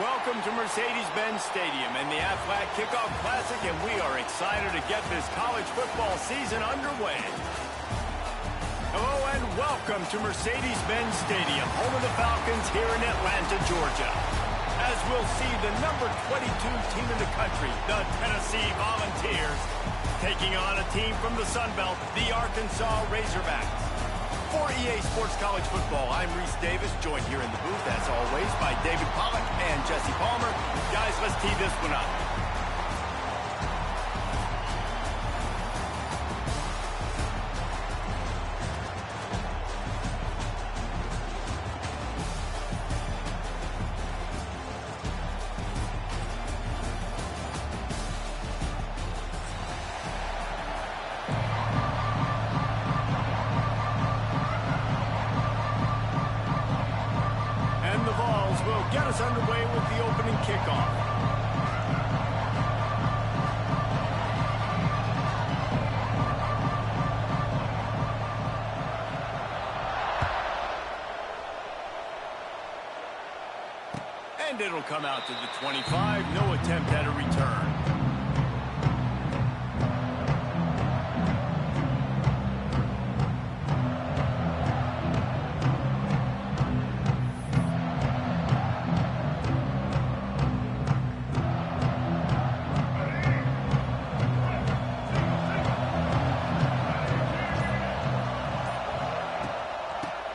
Welcome to Mercedes-Benz Stadium and the Aflac Kickoff Classic, and we are excited to get this college football season underway. Hello and welcome to Mercedes-Benz Stadium, home of the Falcons here in Atlanta, Georgia. As we'll see the number 22 team in the country, the Tennessee Volunteers, taking on a team from the Sun Belt, the Arkansas Razorbacks. For EA Sports College Football, I'm Reese Davis, joined here in the booth, as always, by David Pollack and Jesse Palmer. Guys, let's tee this one up. Will get us underway with the opening kickoff. And it'll come out to the 25. No attempt at a return.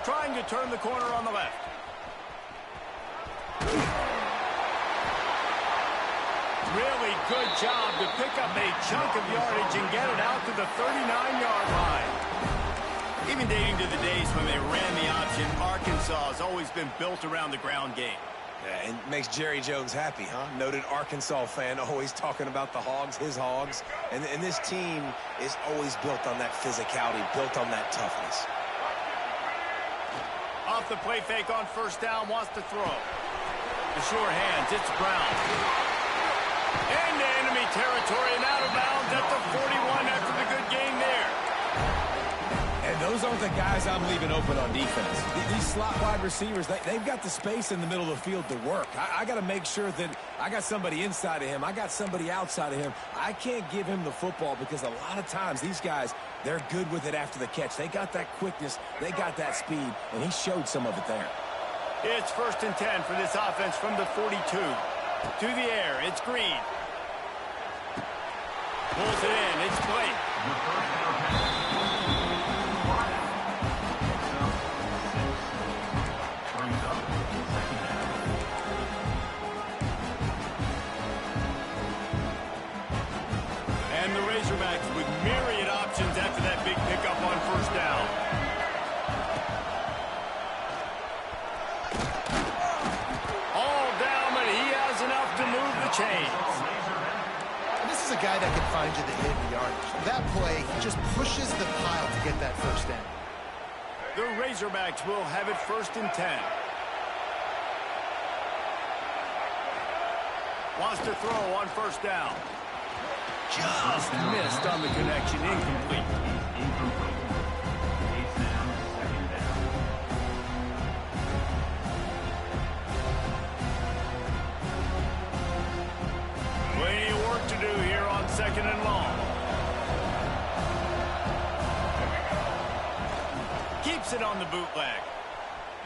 Trying to turn the corner on the left. Really good job to pick up a chunk of yardage and get it out to the 39-yard line. Even dating to the days when they ran the option, Arkansas has always been built around the ground game. Yeah, it makes Jerry Jones happy, huh? Noted Arkansas fan, always talking about the Hogs, his Hogs. And this team is always built on that physicality, built on that toughness. Off the play fake on first down, wants to throw. The sure hands, it's Brown. Into enemy territory and out of bounds at the 41 after the good gain there. And those aren't the guys I'm leaving open on defense. These slot wide receivers, they've got the space in the middle of the field to work. I got to make sure that I got somebody inside of him. I got somebody outside of him. I can't give him the football because a lot of times these guys, they're good with it after the catch. They got that quickness. They got that speed, and he showed some of it there. It's 1st and 10 for this offense from the 42. To the air, it's Green. Pulls it in, it's Blake. And the Razorbacks with myriad options after that big pickup on first down. All down, but he has enough to move the chains. And this is a guy that can find you the hidden yardage. That play, he just pushes the pile to get that first down. The Razorbacks will have it 1st and 10. Wants to throw on first down. Just missed on the connection, incomplete. Plenty of work to do here on 2nd and long. Keeps it on the bootleg.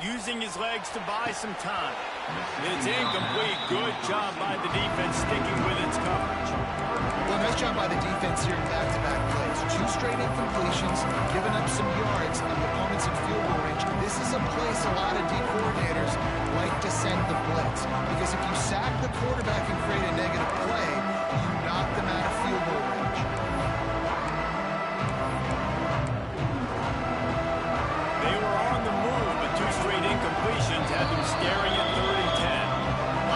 Using his legs to buy some time. It's incomplete. Good job by the defense sticking with its coverage. Well, nice job by the defense here in back-to-back plays. 2 straight incompletions, giving up some yards, and the opponent's in field goal range. This is a place a lot of D coordinators like to send the blitz. Because if you sack the quarterback and create a negative play, you knock them out of field goal range. They were on the move, but 2 straight incompletions had them staring at 3rd and 10.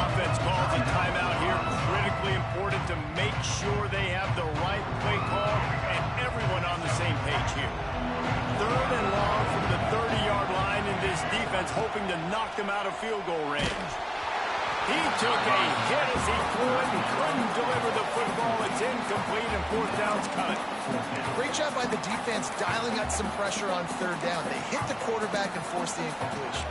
Offense calls a timeout here. Critically important to make sure they have the right play call and everyone on the same page here. 3rd and long from the 30-yard line, and this defense hoping to knock them out of field goal range. He took a hit as he threw it and couldn't deliver the football. It's incomplete and 4th down's cut. Great job by the defense dialing up some pressure on 3rd down. They hit the quarterback and forced the incompletion.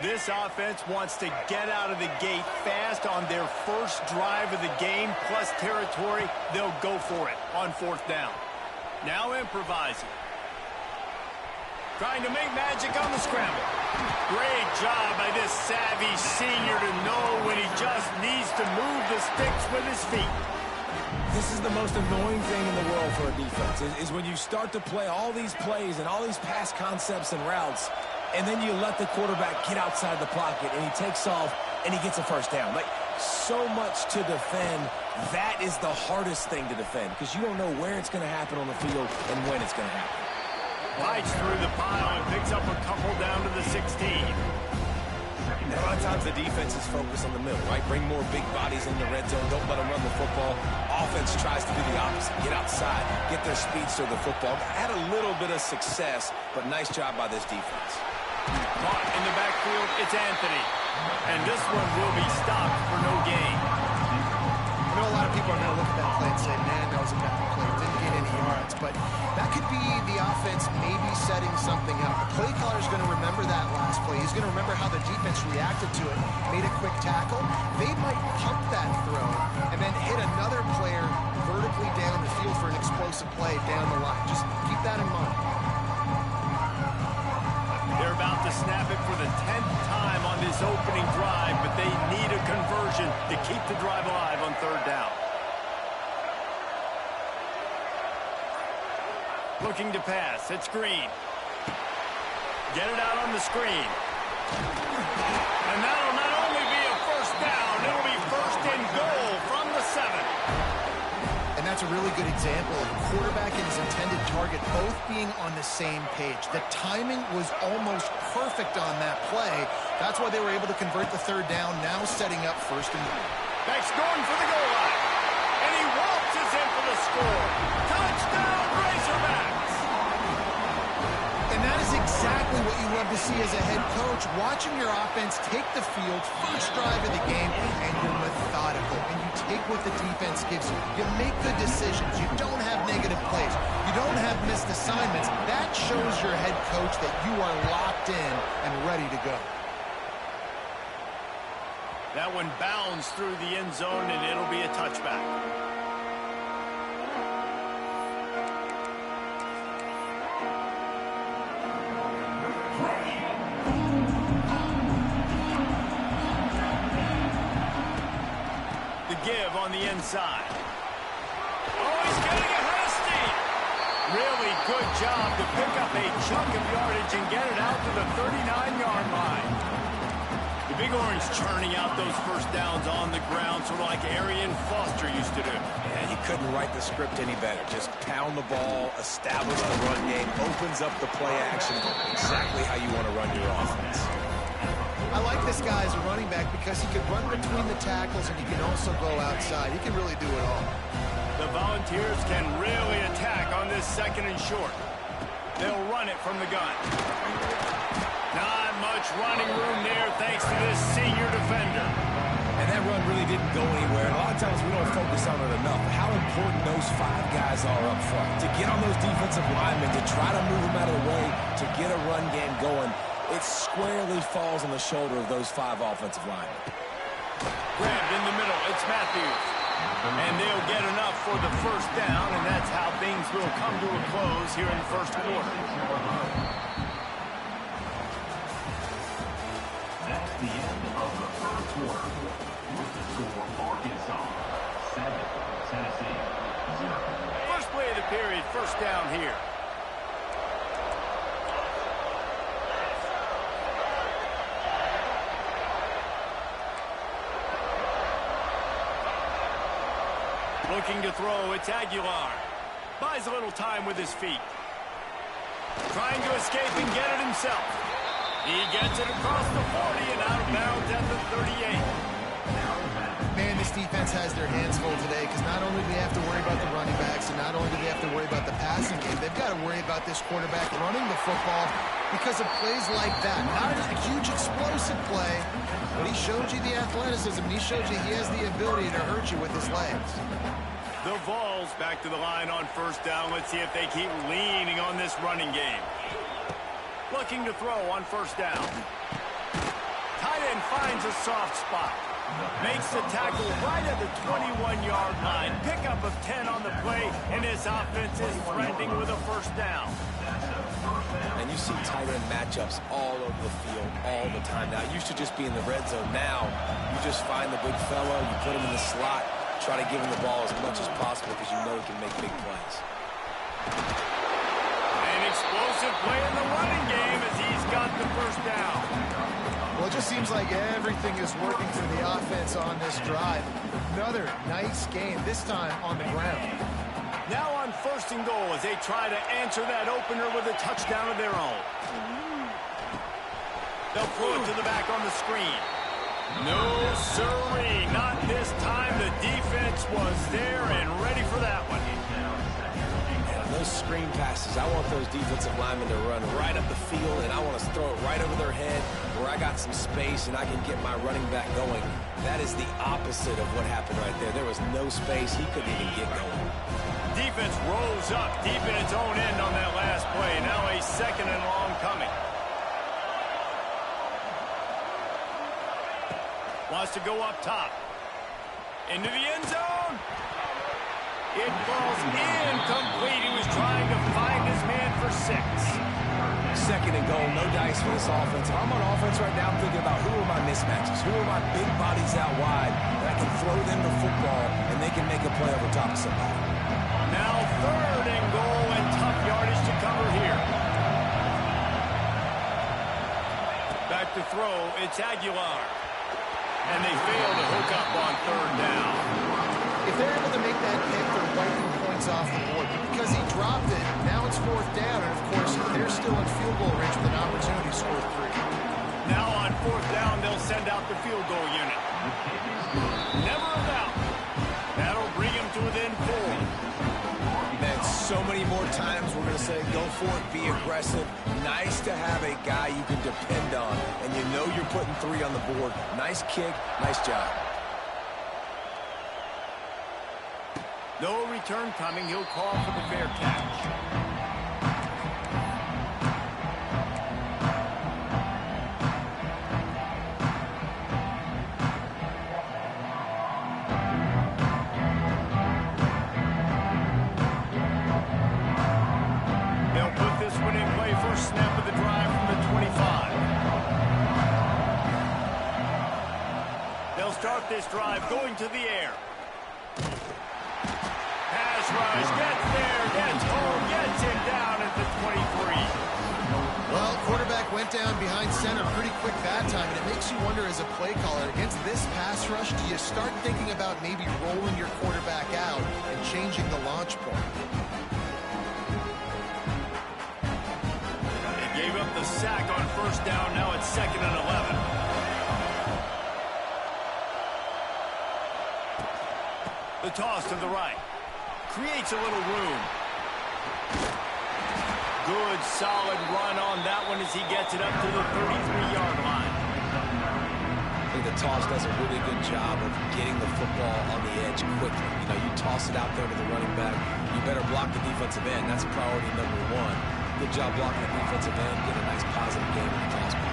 This offense wants to get out of the gate fast on their first drive of the game, plus territory. They'll go for it on fourth down. Now improvising. Trying to make magic on the scramble. Great job by this savvy senior to know when he just needs to move the sticks with his feet. This is the most annoying thing in the world for a defense, is when you start to play all these plays and all these pass concepts and routes, and then you let the quarterback get outside the pocket, and he takes off, and he gets a first down. Like, so much to defend. That is the hardest thing to defend, because you don't know where it's going to happen on the field and when it's going to happen. Bites through the pile and picks up a couple down to the 16. A lot of times the defense is focused on the middle, right? Bring more big bodies in the red zone. Don't let them run the football. Offense tries to do the opposite. Get outside. Get their speedster the football. Had a little bit of success, but nice job by this defense. Caught in the backfield, it's Anthony. And this one will be stopped for no gain. I know a lot of people are going to look at that play and say, man, that was a bad play. Didn't get any yards. But that could be the offense maybe setting something up. The play caller is going to remember that last play. He's going to remember how the defense reacted to it, made a quick tackle. They might pump that throw and then hit another player vertically down the field for an explosive play down the line. Just keep that in mind. They're about to snap it for the 10th time on this opening drive, but they need a conversion to keep the drive alive on third down. Looking to pass. It's Green. Get it out on the screen. And that'll not only be a first down, it'll be first and goal from the 7. And that's a really good example of the quarterback and his intended target both being on the same page. The timing was almost perfect on that play. That's why they were able to convert the third down, now setting up first and goal. Beck's going for the goal line. And he waltzes in for the score. Touchdown, Razorbacks! And that is exactly what you love to see as a head coach, watching your offense take the field, first drive of the game, and you're methodical, and you take what the defense gives you. You make good decisions. You don't have negative plays. You don't have missed assignments. That shows your head coach that you are locked in and ready to go. That one bounds through the end zone, and it'll be a touchback. The give on the inside. Oh, he's getting ahead of steam. Really good job to pick up a chunk of yardage and get it out to the 39-yard line. The Big Orange churning out those first downs on the ground, sort of like Arian Foster used to do. Yeah, you couldn't write the script any better. Just pound the ball, establish the run game, opens up the play action, exactly how you want to run your offense. I like this guy as a running back because he can run between the tackles and he can also go outside. He can really do it all. The Volunteers can really attack on this second and short. They'll run it from the gun. Not much running room there thanks to this senior defender. And that run really didn't go anywhere. And a lot of times we don't focus on it enough. How important those 5 guys are up front. To get on those defensive linemen, to try to move them out of the way, to get a run game going, it squarely falls on the shoulder of those 5 offensive linemen. Grabbed in the middle, it's Matthews. And they'll get enough for the first down, and that's how things will come to a close here in the first quarter. That's the end of the first quarter. With the score, Arkansas 7, Tennessee 0. First play of the period, first down here. Looking to throw, it's Aguilar. Buys a little time with his feet. Trying to escape and get it himself. He gets it across the 40 and out of bounds at the 38. Man, this defense has their hands full today because not only do they have to worry about the running backs and not only do they have to worry about the passing game, they've got to worry about this quarterback running the football because of plays like that. Not a huge explosive play, but he showed you the athleticism. He showed you he has the ability to hurt you with his legs. The Vols back to the line on first down. Let's see if they keep leaning on this running game. Looking to throw on first down. tight end finds a soft spot. Makes the tackle right at the 21-yard line. Pickup of 10 on the play, and his offense is threatening with a first down. And you see tight end matchups all over the field all the time now. It used to just be in the red zone. Now you just find the big fellow, you put him in the slot, try to give him the ball as much as possible because you know he can make big plays. An explosive play in the running game as he's got the first down. Well, it just seems like everything is working for the offense on this drive. Another nice game, this time on the ground. Now on 1st and goal as they try to answer that opener with a touchdown of their own. They'll throw it to the back on the screen. No, sirree, not this time. The defense was there and ready for that one. Those screen passes, I want those defensive linemen to run right up the field, and I want to throw it right over their head where I got some space and I can get my running back going. That is the opposite of what happened right there. There was no space. He couldn't even get going. Defense rolls up deep in its own end on that last play. Now a 2nd and long coming. Wants to go up top. Into the end zone. It falls incomplete. He was trying to find his man for 6. 2nd and goal, no dice for this offense. If I'm on offense right now, I'm thinking about who are my mismatches, who are my big bodies out wide that I can throw them the football and they can make a play over top of somebody. Now 3rd and goal and tough yardage to cover here. Back to throw, it's Aguilar. And they fail to hook up on 3rd down. If they're able to make that pick, they're wiping points off the board. But because he dropped it, now it's 4th down. And, of course, they're still in field goal range with an opportunity to score 3. Now on 4th down, they'll send out the field goal unit. Never a doubt. That'll bring him to within 4. Man, so many more times we're going to say, go for it, be aggressive. Nice to have a guy you can depend on, and you know you're putting 3 on the board. Nice kick, nice job. No return coming. He'll call for the fair catch. They'll put this one in play. First snap of the drive from the 25. They'll start this drive going to the air. Pass rush, gets there, gets home, gets him down at the 23. Well, quarterback went down behind center pretty quick that time, and it makes you wonder as a play caller, against this pass rush, do you start thinking about maybe rolling your quarterback out and changing the launch point? They gave up the sack on 1st down, now it's 2nd and 11. The toss to the right. Creates a little room. Good, solid run on that one as he gets it up to the 33-yard line. I think the toss does a really good job of getting the football on the edge quickly. You know, you toss it out there to the running back. You better block the defensive end. That's priority number 1. Good job blocking the defensive end. Get a nice positive game in the toss ball.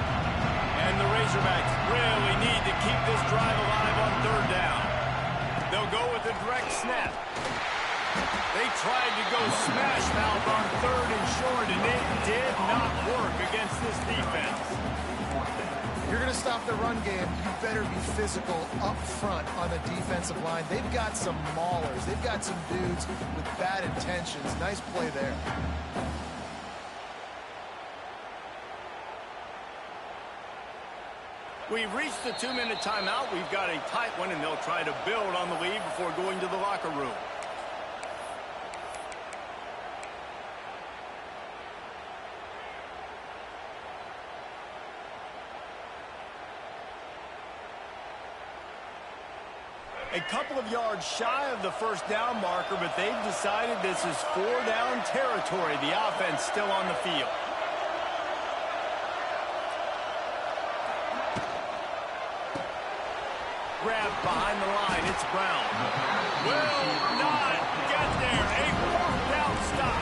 And the Razorbacks really need to keep this drive alive on 3rd down. They'll go with a direct snap. They tried to go smash mouth on 3rd and short, and it did not work against this defense. If you're going to stop the run game, you better be physical up front on the defensive line. They've got some maulers. They've got some dudes with bad intentions. Nice play there. We've reached the 2-minute timeout. We've got a tight one, and they'll try to build on the lead before going to the locker room. A couple of yards shy of the 1st down marker, but they've decided this is 4-down territory. The offense still on the field. Grab behind the line. It's Brown. Will not get there. A 4th down stop.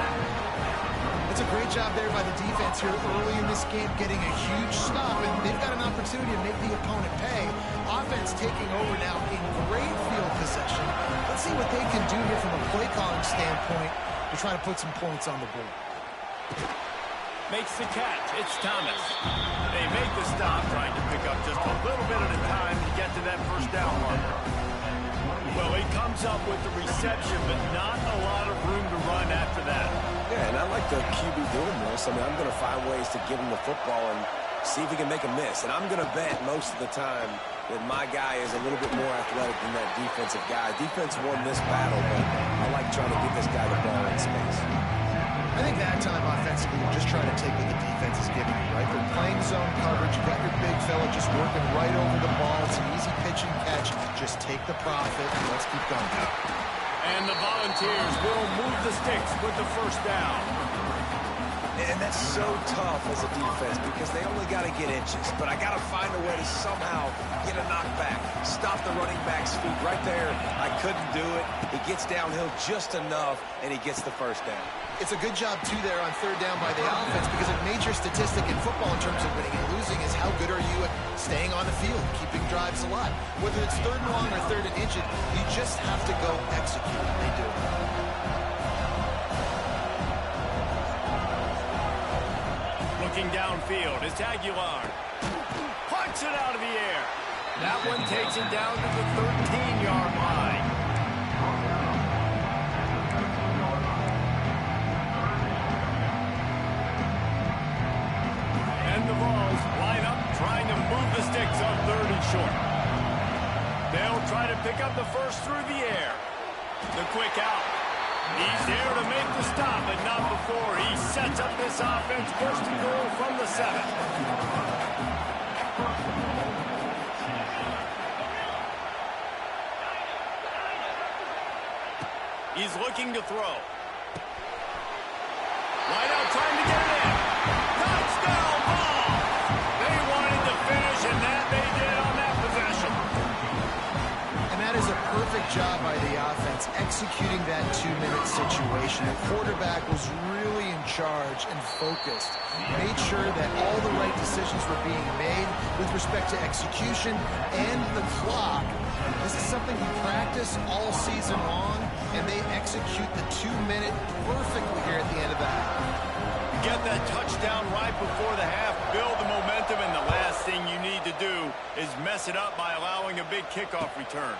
That's a great job there by the defense here early in this game, getting a huge stop, and they've got an opportunity opportunity to make the opponent pay. Offense taking over now in great field possession. Let's see what they can do here from a play calling standpoint to try to put some points on the board. Makes the catch. It's Thomas. They make the stop, trying to pick up just a little bit at a time to get to that first down marker. Well, he comes up with the reception, but not a lot of room to run after that. Yeah, and I like the QB doing this. I mean, I'm going to find ways to give him the football and see if he can make a miss. And I'm going to bet most of the time that my guy is a little bit more athletic than that defensive guy. Defense won this battle, but I like trying to get this guy the ball in space. I think that time offensively, you're just trying to take what the defense is giving you, right? They're playing zone coverage. You got your big fella just working right over the ball. It's an easy pitch and catch. Just take the profit and let's keep going. And the Volunteers will move the sticks with the first down. And that's so tough as a defense because they only got to get inches. But I got to find a way to somehow get a knockback, stop the running back's feet right there. I couldn't do it. He gets downhill just enough, and he gets the first down. It's a good job, too, there on third down by the offense because a major statistic in football in terms of winning and losing is how good are you at staying on the field, keeping drives alive. Whether it's third and long or third and inches, you just have to go execute, and they do. Looking downfield is Aguilar. Punts it out of the air. That one takes it down to the 13-yard line. And the Vols line up, trying to move the sticks on third and short. They'll try to pick up the first through the air. The quick out. He's there to make the stop, but not before he sets up this offense first and goal from the 7. He's looking to throw. Right out, trying to get it in. Touchdown ball! They wanted to finish, and that they did on that possession. And that is a perfect job by the offense, executing that 2-minute situation. The quarterback was really in charge and focused. Made sure that all the right decisions were being made with respect to execution and the clock. This is something we practice all season long, and they execute the 2-minute perfectly here at the end of the half. Get that touchdown right before the half, build the momentum, and the last thing you need to do is mess it up by allowing a big kickoff return.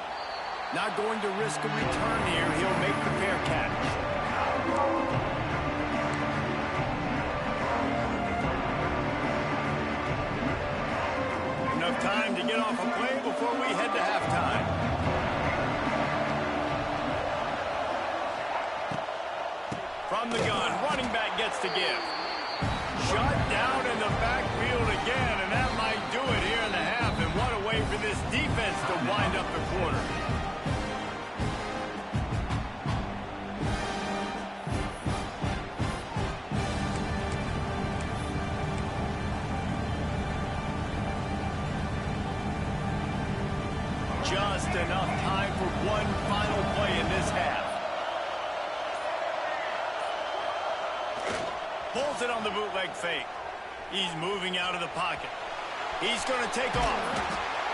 Not going to risk a return here. He'll make the fair catch. Enough time to get off a play before we head to halftime. From the gun, running back gets to give. Shut down in the backfield again, and that might do it here in the half. And what a way for this defense to wind up the quarter. Just enough time for one final play in this half. Pulls it on the bootleg fake. He's moving out of the pocket. He's going to take off.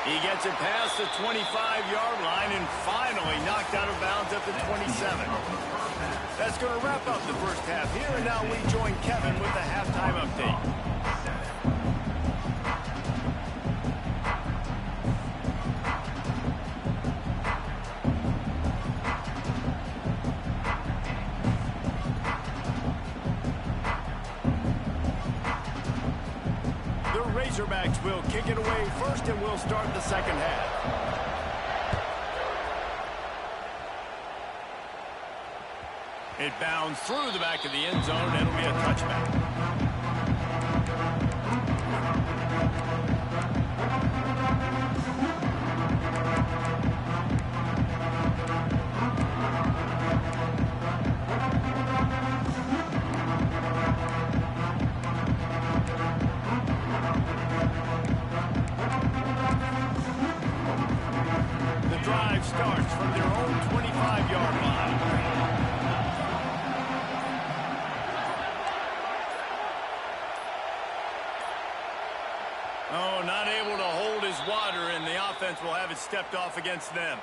He gets it past the 25-yard line and finally knocked out of bounds at the 27. That's going to wrap up the first half here, and now we join Kevin with the halftime update. Razorbacks will kick it away first, and we'll start the second half. It bounds through the back of the end zone, and it'll be a touchback. Starts from their own 25-yard line. Oh, not able to hold his water, and the offense will have it stepped off against them.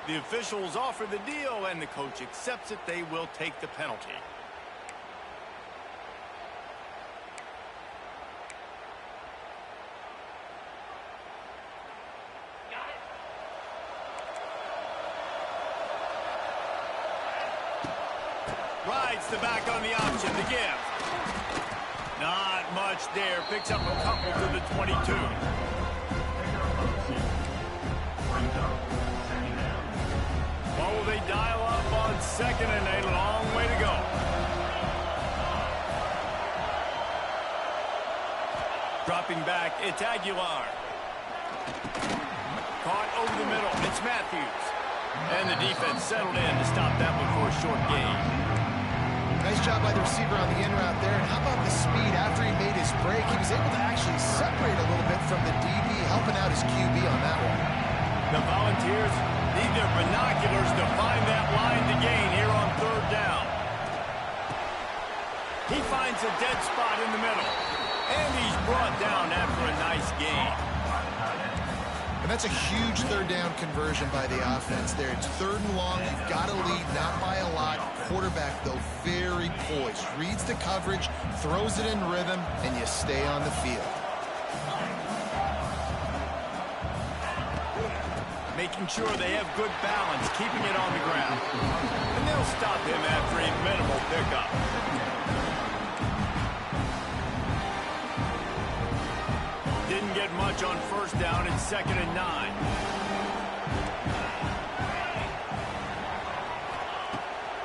The officials offer the deal, and the coach accepts it. They will take the penalty. Rides the back on the option to give. Not much there. Picks up a couple to the 22. What will they dial up on second and a long way to go? Dropping back, it's Aguilar. Caught over the middle, it's Matthews. And the defense settled in to stop that one for a short gain. Nice job by the receiver on the in route there. And how about the speed after he made his break? He was able to actually separate a little bit from the DB, helping out his QB on that one. The Volunteers need their binoculars to find that line to gain here on third down. He finds a dead spot in the middle. And he's brought down after a nice gain. And that's a huge third down conversion by the offense there. It's third and long. You've got to lead, not by a lot. Quarterback, though, very poised. Reads the coverage, throws it in rhythm, and you stay on the field. Making sure they have good balance, keeping it on the ground. And they'll stop him after a minimal pickup. Didn't get much on first down. It's 2nd and 9.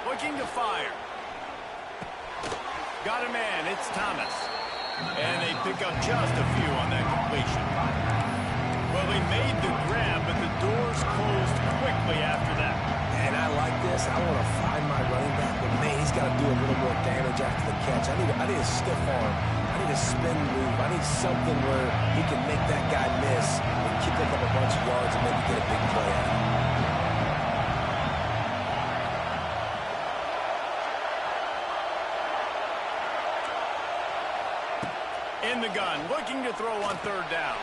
Looking to fire. Got a man. It's Thomas. And they pick up just a few on that completion. Well, they made the grab, but the doors closed quickly after that. And I like this. I want to find my running back, but man, he's got to do a little more damage after the catch. I need a stiff arm. I need a spin move. I need something where he can make that guy miss and pick up a bunch of yards and maybe get a big play out of it. In the gun, looking to throw on third down.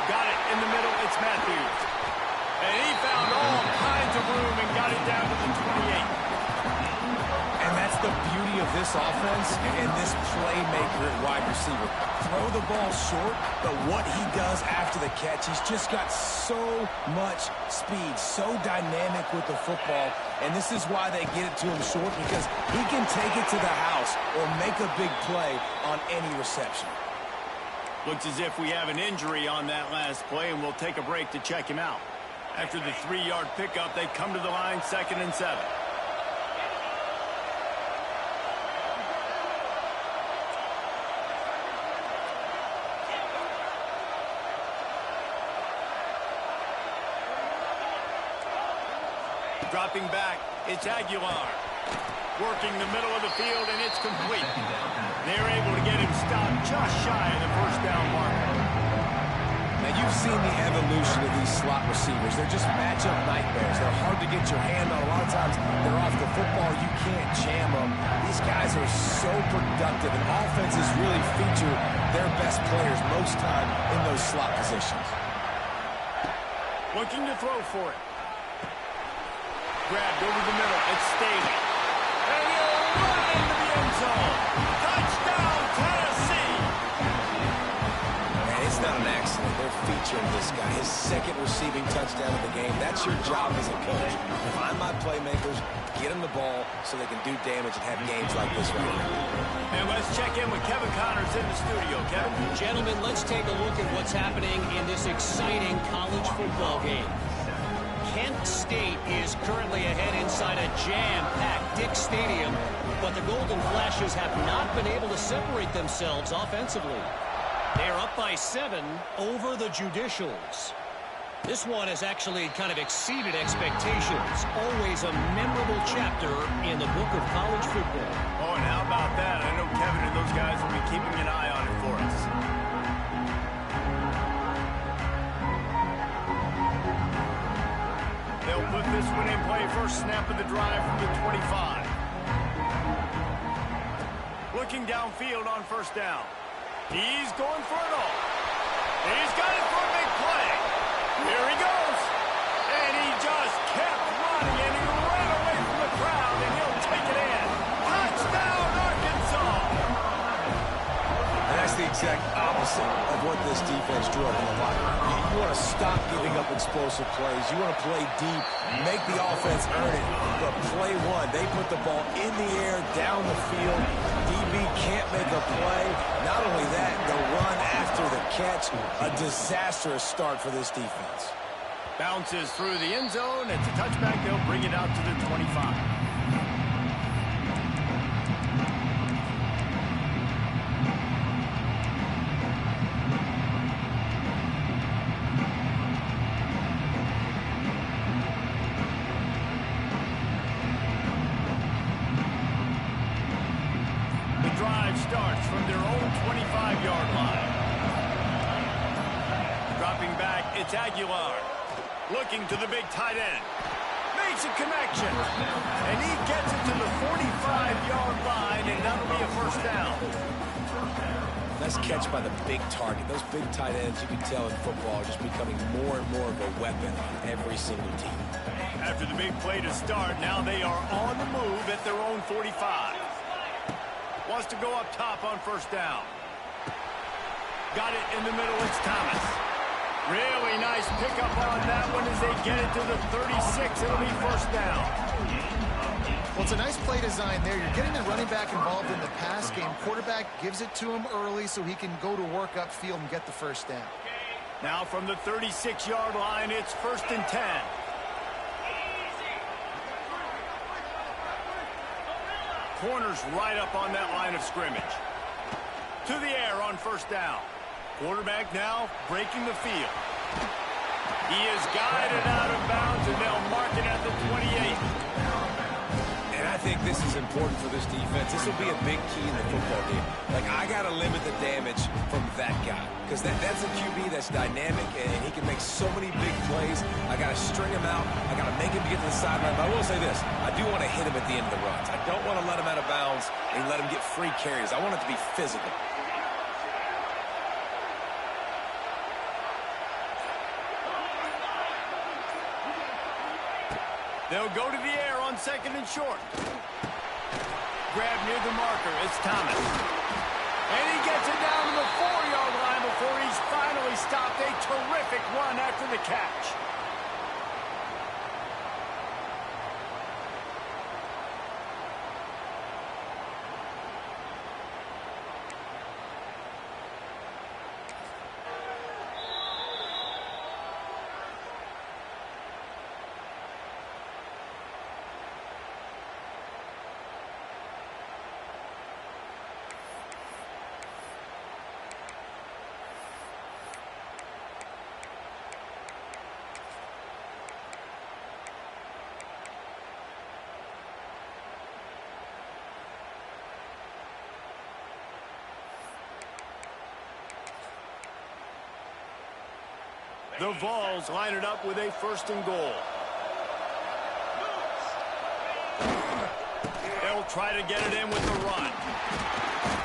Got it in the middle, it's Matthews. And he found all kinds of room and got it down to the 28. And that's the beauty of this offense and this playmaker at wide receiver. Throw the ball short, but what he does after the catch, he's just got so much speed, so dynamic with the football. And this is why they get it to him short, because he can take it to the house or make a big play on any reception. Looks as if we have an injury on that last play, and we'll take a break to check him out. After the 3-yard pickup, they come to the line, 2nd and 7. Dropping back, it's Aguilar. Working the middle of the field, and it's complete. They're able to get him stopped just shy of the first down marker. Now, you've seen the evolution of these slot receivers. They're just matchup nightmares. They're hard to get your hand on. A lot of times, they're off the football. You can't jam them. These guys are so productive, and offenses really feature their best players most time in those slot positions. Looking to throw for it. Grabbed over the middle. It's Staley. And he'll run into the end zone. Touchdown, Tennessee! Man, it's not an accident. They're featuring this guy. His second receiving touchdown of the game. That's your job as a coach. Find my playmakers, get them the ball so they can do damage and have games like this right now. And let's check in with Kevin Connors in the studio. Kevin? Gentlemen, let's take a look at what's happening in this exciting college football game. Kent State is currently ahead inside a jam-packed Dick Stadium, but the Golden Flashes have not been able to separate themselves offensively. They're up by 7 over the Judicials. This one has actually kind of exceeded expectations. Always a memorable chapter in the book of college football. Oh, and how about that? I know Kevin and those guys will be keeping an eye on it for us. They'll put this one in play. First snap of the drive from the 25. Looking downfield on first down. He's going for it all. this defense drew up in the locker room. You want to stop giving up explosive plays. You want to play deep, make the offense earn it. But play one, they put the ball in the air, down the field. DB can't make a play. Not only that, the run after the catch, a disastrous start for this defense. Bounces through the end zone. It's a touchback. They'll bring it out to the 25. Starts from their own 25-yard line. Dropping back, it's Aguilar. Looking to the big tight end. Makes a connection. And he gets it to the 45-yard line, and that'll be a first down. Nice catch by the big target. Those big tight ends, you can tell in football, are just becoming more and more of a weapon on every single team. After the big play to start, now they are on the move at their own 45. Wants to go up top on first down. Got it in the middle, it's Thomas. Really nice pickup on that one as they get it to the 36. It'll be first down. Well, it's a nice play design there. You're getting the running back involved in the pass game. Quarterback gives it to him early so he can go to work upfield and get the first down. Now from the 36-yard line, it's 1st and 10. Corners right up on that line of scrimmage. To the air on first down. Quarterback now breaking the field. He is guided out of bounds, and they'll mark it at the 28. And I think this is important for this defense. This will be a big key in the football game. Like, I got to limit the damage from that guy. Because that's a QB that's dynamic, and he can make so many big plays. I got to string him out. I got to make him get to the sideline. But I will say this. I do want to hit him at the end of the runs. I don't want to let him out of bounds and let him get free carries. I want it to be physical. They'll go to the air on 2nd and short. Grab near the marker. It's Thomas. And he gets it down to the 4-yard line before he's finally stopped. A terrific run after the catch. The Vols line it up with a 1st and goal. They'll try to get it in with the run.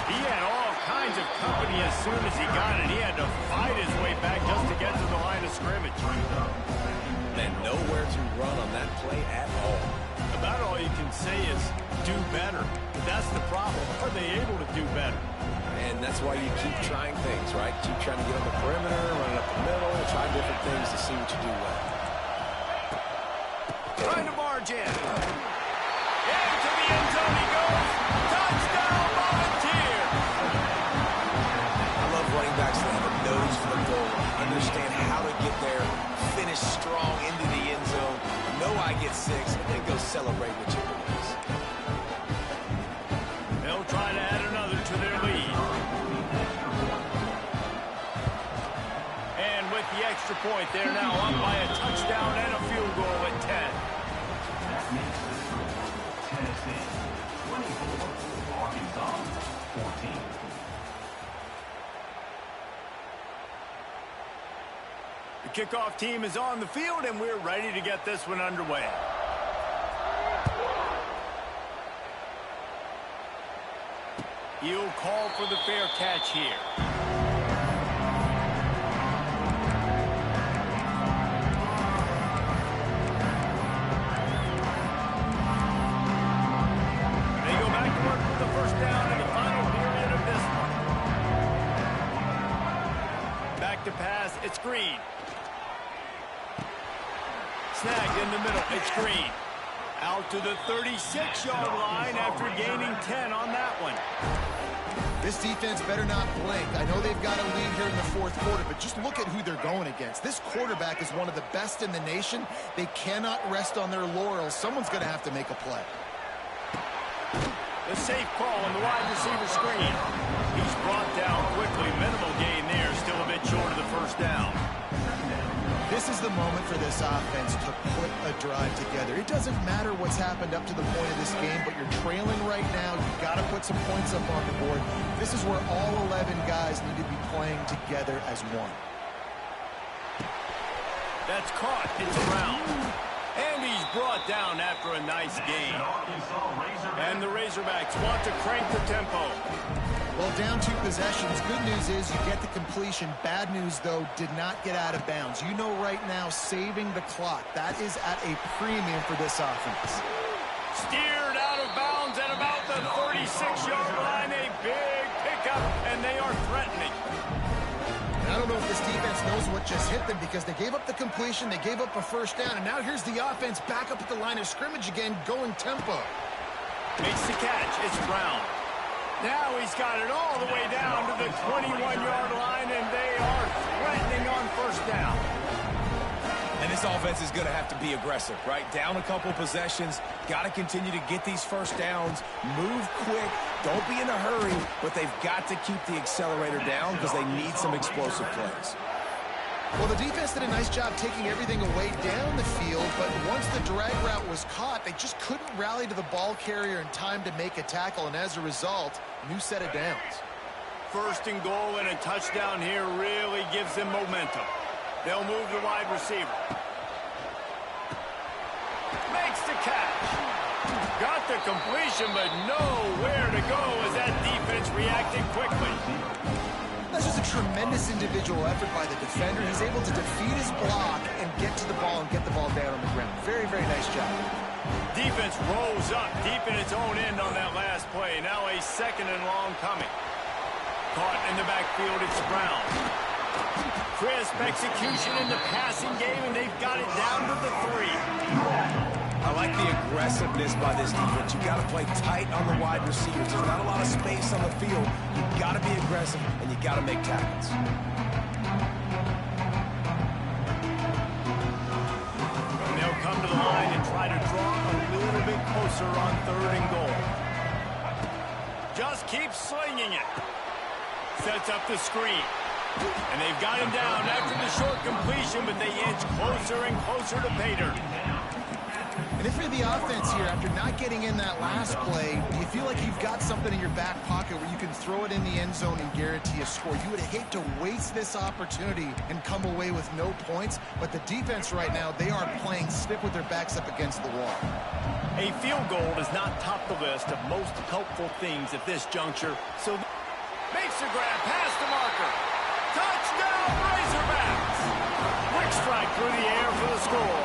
He had all kinds of company as soon as he got it. He had to fight his way back just to get to the line of scrimmage. And nowhere to run on that play at all. About all you can say is do better. But that's the problem. Are they able to do better? And that's why you keep trying things, right? Keep trying to get on the perimeter, running up the middle, try different things to see what you do well. Trying to barge in. Into the end zone he goes. Touchdown, Volunteers! I love running backs that have a nose for the goal, understand how to get there, finish strong into the end zone, know I get 6, and then go celebrate with your boys. They'll try to add another to their lead. And with the extra point, they're now up by a touchdown and a field goal at 10. That makes the score Tennessee 24, Arkansas 14. The kickoff team is on the field, and we're ready to get this one underway. He'll call for the fair catch here. They go back to work with the first down in the final period of this one. pass. It's Green. Snagged in the middle. It's Green. Out to the 36-yard line after gaining 10 on that one. This defense better not blink. I know they've got a lead here in the fourth quarter, but just look at who they're going against. This quarterback is one of the best in the nation. They cannot rest on their laurels. Someone's going to have to make a play. The safe call on the wide receiver screen. He's brought down quickly. Minimal gain there. Still a bit short of the first down. This is the moment for this offense to put a drive together. It doesn't matter what's happened up to the point of this game, but you're trailing right now. You've got to put some points up on the board. This is where all 11 guys need to be playing together as one. That's caught. It's around. And he's brought down after a nice gain. And the Razorbacks want to crank the tempo. Well, down 2 possessions. Good news is you get the completion. Bad news, though, did not get out of bounds. You know right now, saving the clock. That is at a premium for this offense. Steered out of bounds at about the 36-yard line. A big pickup, and they are threatening. I don't know if this defense knows what just hit them because they gave up the completion, they gave up a first down, and now here's the offense back up at the line of scrimmage again, going tempo. Makes the catch. It's Brown. Now he's got it all the way down to the 21-yard line, and they are threatening on first down. And this offense is going to have to be aggressive, right? Down a couple possessions, got to continue to get these first downs, move quick, don't be in a hurry, but they've got to keep the accelerator down because they need some explosive plays. Well, the defense did a nice job taking everything away down the field, but once the drag route was caught, they just couldn't rally to the ball carrier in time to make a tackle, and as a result, new set of downs. First and goal and a touchdown here really gives them momentum. They'll move the wide receiver. Makes the catch. Got the completion, but nowhere to go as that defense reacted quickly. That's just a tremendous individual effort by the defender. He's able to defeat his block and get to the ball and get the ball down on the ground. Very, very nice job. Defense rolls up deep in its own end on that last play. Now a second and long coming. Caught in the backfield, it's Brown. Crisp execution in the passing game, and they've got it down to the 3. I like the aggressiveness by this defense. You've got to play tight on the wide receivers. There's not a lot of space on the field. You've got to be aggressive, and you've got to make tackles. And they'll come to the line and try to draw a little bit closer on 3rd and goal. Just keep slinging it. Sets up the screen. And they've got him down after the short completion, but they inch closer and closer to pay dirt. And if you're the offense here, after not getting in that last play, do you feel like you've got something in your back pocket where you can throw it in the end zone and guarantee a score? You would hate to waste this opportunity and come away with no points, but the defense right now, they are playing stiff with their backs up against the wall. A field goal does not top the list of most helpful things at this juncture, so makes the grab past the marker. Touchdown, Razorbacks! Quick strike through the air for the score.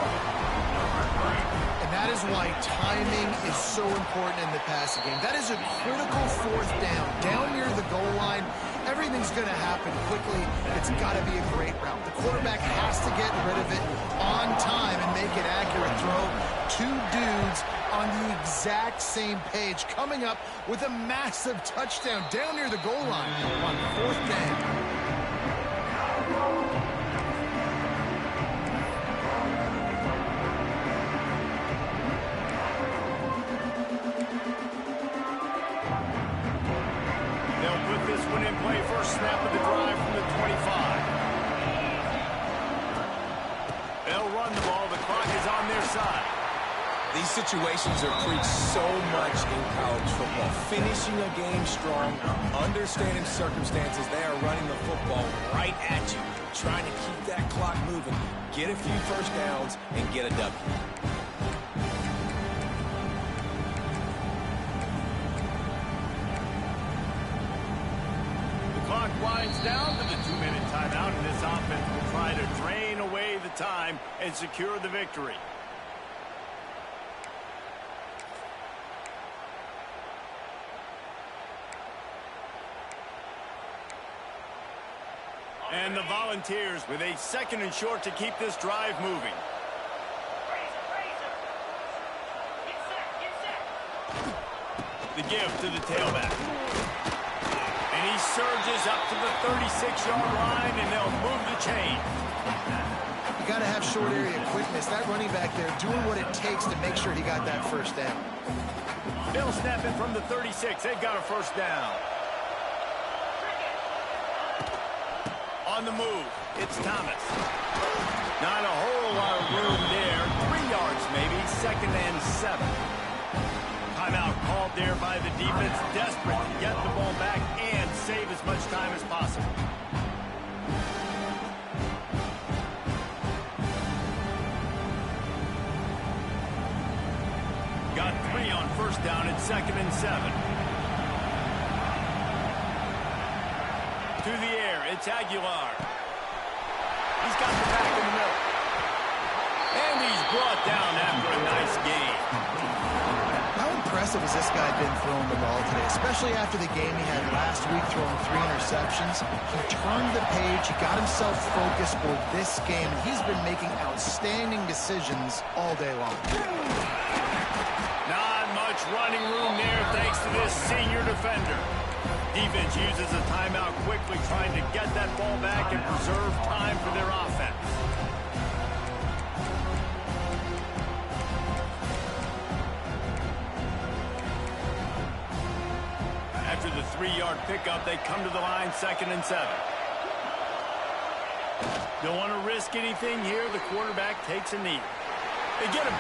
That is why timing is so important in the passing game. That is a critical 4th down. Down near the goal line, everything's going to happen quickly. It's got to be a great route. The quarterback has to get rid of it on time and make an accurate throw. 2 dudes on the exact same page coming up with a massive touchdown down near the goal line on 4th down. First snap of the drive from the 25. They'll run the ball. The clock is on their side. These situations are preached so much in college football. Finishing a game strong, understanding circumstances. They are running the football right at you, trying to keep that clock moving, get a few first downs, and get a W. Clock winds down to the 2-minute timeout, and this offense will try to drain away the time and secure the victory. And the Volunteers with a 2nd and short to keep this drive moving. The give to the tailback. And he surges up to the 36-yard line, and they'll move the chain. You got to have short area quickness. That running back there doing what it takes to make sure he got that first down. They'll snap it from the 36. They've got a first down. On the move, it's Thomas. Not a whole lot of room there. 3 yards maybe, 2nd and 7. Timeout called there by the defense, desperate to get the ball back and save as much time as possible. Got 3 on first down at 2nd and 7. To the air, it's Aguilar. He's got the back in the middle. And he's brought down after a nice game. How impressive has this guy been throwing the ball today, especially after the game he had last week throwing 3 interceptions. He turned the page, he got himself focused for this game, and he's been making outstanding decisions all day long. Not much running room there thanks to this senior defender. Defense uses a timeout quickly, trying to get that ball back and preserve time for their offense. After the 3-yard pickup, they come to the line, 2nd and 7. Don't want to risk anything here. The quarterback takes a knee. They get a